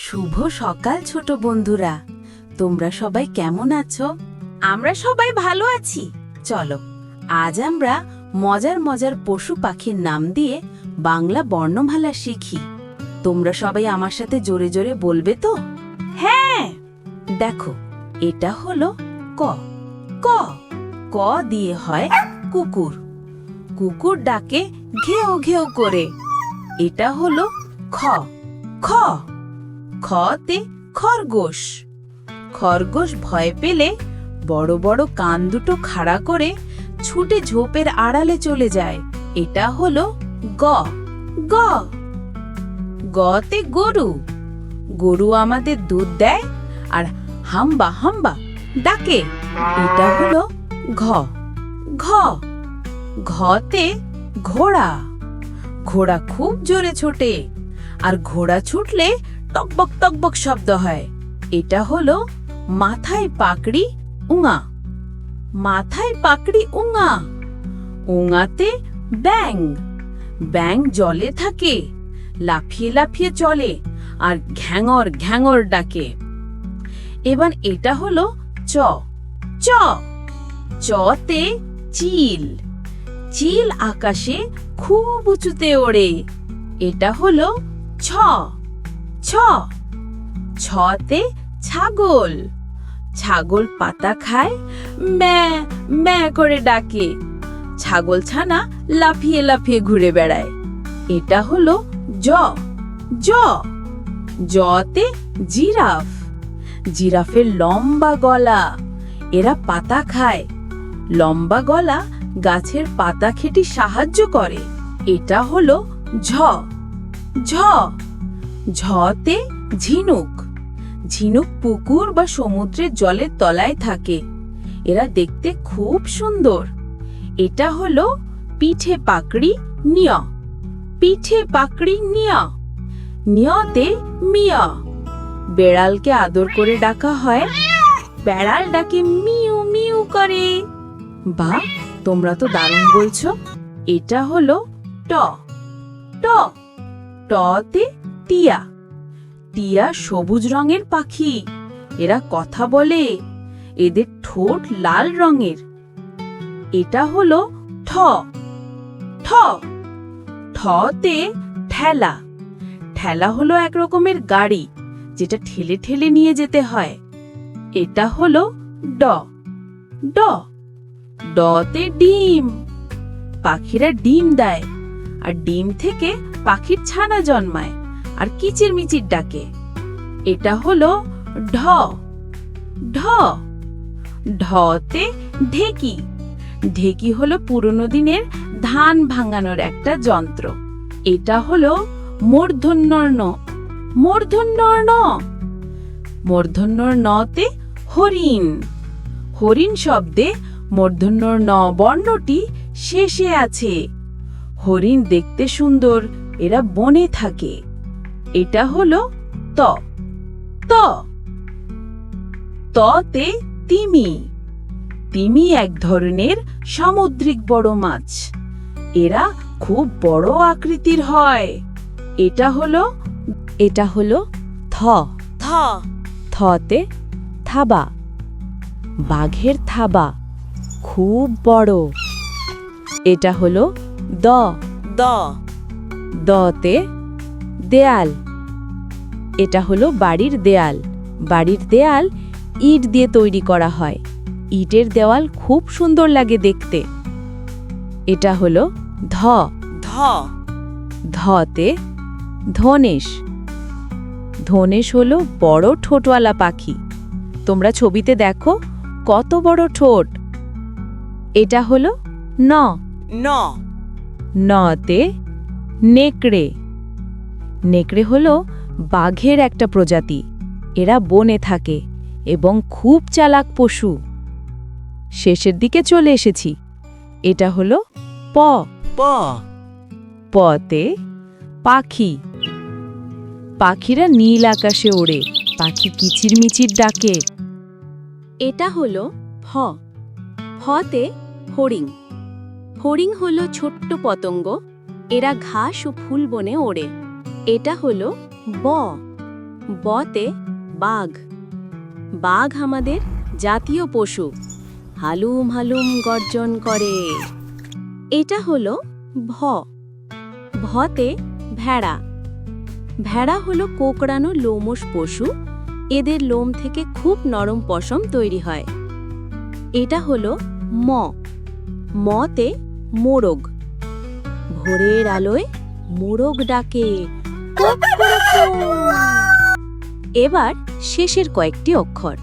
শুভ সকাল ছোট বন্ধুরা, তোমরা সবাই কেমন আছো? আমরা সবাই ভালো আছি। চলো আজ আমরা মজার মজার পশু পাখির নাম দিয়ে বাংলা বর্ণমালা শিখি। তোমরা সবাই আমার সাথে জোরে জোরে বলবে তো? হ্যাঁ। দেখো, এটা হলো ক। ক ক দিয়ে হয় কুকুর। কুকুর ডাকে ঘেউ ঘেউ করে। এটা হলো খ। খ খতে খরগোশ। খরগোশ ভয় পেলে বড় বড় কান দুটো খাড়া করে ছুটে ঝোপের আড়ালে চলে যায়। এটা হলো গ। গ গতে গরু। গরু আমাদের দুধ দেয় আর হাম্বা হাম্বা ডাকে। এটা হলো ঘ। ঘ ঘতে ঘোড়া। ঘোড়া খুব জোরে ছোটে আর ঘোড়া ছুটলে টকবক টকবক শব্দ হয়। এটা হলো মাথায় পাকড়ি উঙা। মাথায় পাকড়ি উঙা। উঙাতে ব্যাঙ। ব্যাঙ জলে থাকে, লাফিয়ে লাফিয়ে চলে আর ঘ্যাঙর ঘ্যাঙর ডাকে। এবার এটা হলো চ। চ চতে চিল। চিল আকাশে খুব উঁচুতে ওড়ে। এটা হলো ছ। ছ ছতে ছাগল। ছাগল পাতা খায়, ম্যা ম্যা করে ডাকে। ছাগল ছানা লাফিয়ে লাফিয়ে ঘুরে বেড়ায়। এটা হলো জ। জ জতে জিরাফ। জিরাফের লম্বা গলা, এরা পাতা খায়। লম্বা গলা গাছের পাতা খেতে সাহায্য করে। এটা হলো ঝ। ঝ ঝতে ঝিনুক। ঝিনুক পুকুর বা সমুদ্রের জলের তলায় থাকে। এরা দেখতে খুব সুন্দর। এটা হলো পিঠে পাকড়ি নিয়। পিঠে পাকড়ি নিয়। নিয়তে মিয়া। বেড়ালকে আদর করে ডাকা হয়। বেড়াল ডাকে মিউ মিউ করে। বা তোমরা তো দারুণ বলছো। এটা হলো ট। ট টতে টিয়া। টিয়া সবুজ রঙের পাখি। এরা কথা বলে। এদের ঠোঁট লাল রঙের। এটা হলো ঠ। ঠ ঠতে ঠেলা। ঠেলা হলো এক রকমের গাড়ি, যেটা ঠেলে ঠেলে নিয়ে যেতে হয়। এটা হলো ড। ড ডতে ডিম। পাখিরা ডিম দেয় আর ডিম থেকে পাখির ছানা জন্মায় আর কিচির মিচির ডাকে। এটা হলো ঢ। ঢ ঢতে ঢেকি। ঢেকি হলো পুরনো দিনের ধান ভাঙানোর একটা যন্ত্র। এটা হলো মূর্ধন্যর ন। মূর্ধন্যর ন। মূর্ধন্যর নতে হরিণ। হরিণ শব্দে মূর্ধন্যর ন বর্ণটি শেষে আছে। হরিণ দেখতে সুন্দর, এরা বনে থাকে। এটা হলো ত। ত ততে তিমি। তিমি এক ধরনের সামুদ্রিক বড় মাছ। এরা খুব বড় আকৃতির হয়। এটা হলো থ। থ থতে থাবা। বাঘের থাবা খুব বড়। এটা হলো দ। দ দতে দেয়াল। এটা হলো বাড়ির দেয়াল। বাড়ির দেয়াল ইট দিয়ে তৈরি করা হয়। ইটের দেওয়াল খুব সুন্দর লাগে দেখতে। এটা হলো ধ। ধ ধতে ধনেশ। ধনেশ হলো বড় ঠোঁটওয়ালা পাখি। তোমরা ছবিতে দেখো কত বড় ঠোঁট। এটা হলো ন। ন নতে নেকড়ে। নেকড়ে হলো বাঘের একটা প্রজাতি। এরা বনে থাকে এবং খুব চালাক পশু। শেষের দিকে চলে এসেছি। এটা হলো প। প পতে পাখি। পাখিরা নীল আকাশে ওড়ে। পাখি কিচিরমিচির ডাকে। এটা হলো ফ। ফতে ফড়িং। ফড়িং হলো ছোট্ট পতঙ্গ। এরা ঘাস ও ফুল বনে ওড়ে। এটা হলো ব। বতে বাঘ। বাঘ আমাদের জাতীয় পশু, হালুম হালুম গর্জন করে। এটা হলো ভ। ভতে ভেড়া। ভেড়া হলো কোঁকড়ানো লোমশ পশু, এদের লোম থেকে খুব নরম পশম তৈরি হয়। এটা হলো ম। মতে মোরগ। ভোরের আলোয় মোরগ ডাকে, কুককুরুকু। এবার শেষের কয়েকটি অক্ষর।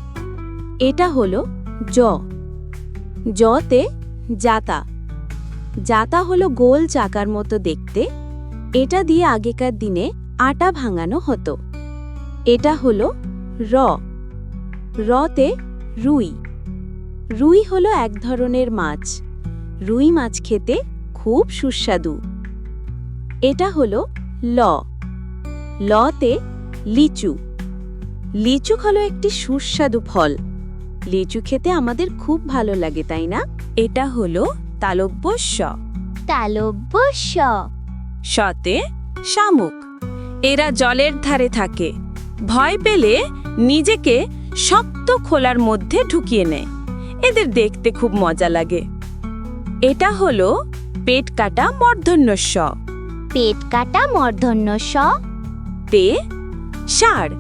এটা হলো জ। জতে জাতা। জাতা হলো গোল চাকার মতো দেখতে, এটা দিয়ে আগেকার দিনে আটা ভাঙানো হতো। এটা হলো র। রতে রুই। রুই হলো এক ধরনের মাছ, রুই মাছ খেতে খুব সুস্বাদু। এটা হলো ল। লতে লিচু। লিচু হলো একটি সুস্বাদু ফল, লিচু খেতে আমাদের খুব ভালো লাগে, তাই না? এটা হলো তালব্য শ। তালব্য শ। শতে শামুক। এরা জলের ধারে থাকে, ভয় পেলে নিজেকে শক্ত খোলার মধ্যে ঢুকিয়ে নেয়, এদের দেখতে খুব মজা লাগে। এটা হলো পেট কাটা মূর্ধন্য ষ। পেট কাটা মূর্ধন্য ষ। তে ষাঁড়।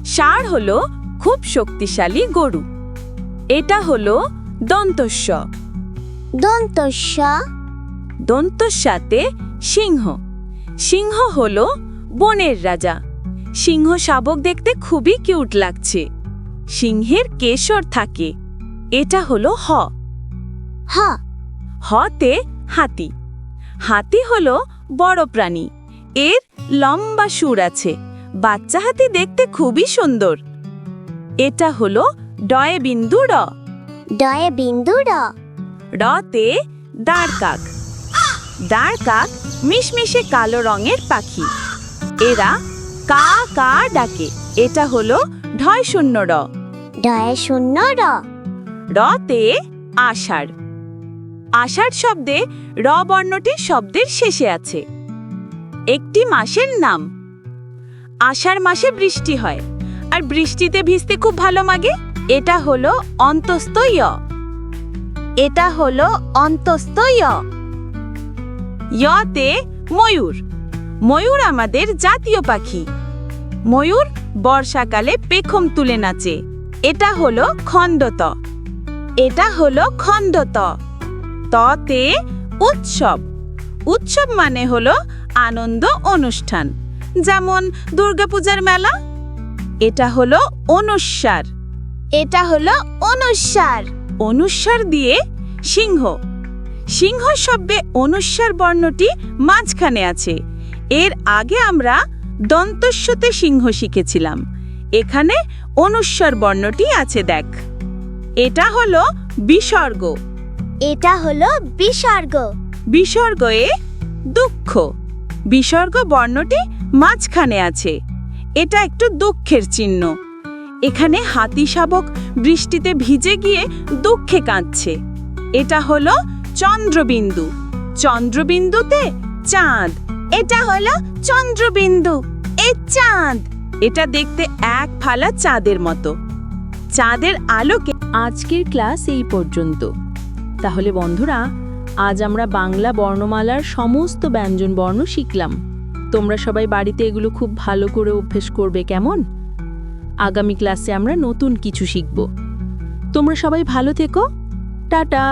ষাঁড় হলো খুব শক্তিশালী গরু। এটা হলো দন্তস্ব। দন্তস্ব। দন্তস্বাতে সিংহ। সিংহ হলো বনের রাজা। সিংহ শাবক দেখতে খুবই কিউট লাগছে, সিংহের কেশর থাকে। এটা হলো হ। হ। হতে হাতি। হাতি হলো বড় প্রাণী, এর লম্বা সুর আছে, বাচ্চা হাতি দেখতে খুবই সুন্দর। এটা হলো ডয়ে বিন্দু র। ডয়ে বিন্দু র। রতে দাঁড়কাক। দাঁড়কাক মিশমিশে কালো রঙের পাখি, এরা কা কা ডাকে। এটা হলো ঢয় শূন্য র। ডয়ে শূন্য র। রতে আষাঢ়। আষাঢ় শব্দে র বর্ণটি শব্দের শেষে আছে। একটি মাসের নাম। আষাঢ় মাসে বৃষ্টি হয়, আর বৃষ্টিতে ভিজতে খুব ভালো লাগে। এটা হলো অন্তস্থ য়। এটা হলো অন্তস্থ য়। ইয়তে ময়ূর। ময়ূর আমাদের জাতীয় পাখি। ময়ূর বর্ষাকালে পেখম তুলে নাচে। এটা হলো খণ্ডত। এটা হলো খণ্ডত। ততে উৎসব। উৎসব মানে হলো আনন্দ অনুষ্ঠান, যেমন দুর্গাপূজার মেলা। এটা হলো অনুস্বার। এটা হলো অনুস্বার। অনুস্বার দিয়ে সিংহ। সিংহ শব্দে অনুস্বার বর্ণটি মাঝখানে আছে। এর আগে আমরা দন্তস্বতে সিংহ শিখেছিলাম, এখানে অনুস্বার বর্ণটি আছে, দেখ। এটা হলো বিসর্গ। এটা হলো বিসর্গ। বিসর্গ এ দুঃখ। বিসর্গ বর্ণটি মাঝখানে আছে, এটা একটু দুঃখের চিহ্ন। এখানে হাতি শাবক বৃষ্টিতে ভিজে গিয়ে দুঃখে কাঁদছে। এটা হলো চন্দ্রবিন্দু। চন্দ্রবিন্দুতে চাঁদ। এটা হলো চন্দ্রবিন্দু, এ চাঁদ। এটা দেখতে এক ফালা চাঁদের মতো। চাঁদের আলোকে। আজকের ক্লাস এই পর্যন্ত। তাহলে বন্ধুরা, আজ আমরা বাংলা বর্ণমালার সমস্ত ব্যঞ্জন বর্ণ শিখলাম। তোমরা সবাই বাড়িতে এগুলো খুব ভালো করে অভ্যেস করবে, কেমন? আগামী ক্লাসে আমরা নতুন কিছু শিখব। তোমরা সবাই ভালো থেকো। টাটা।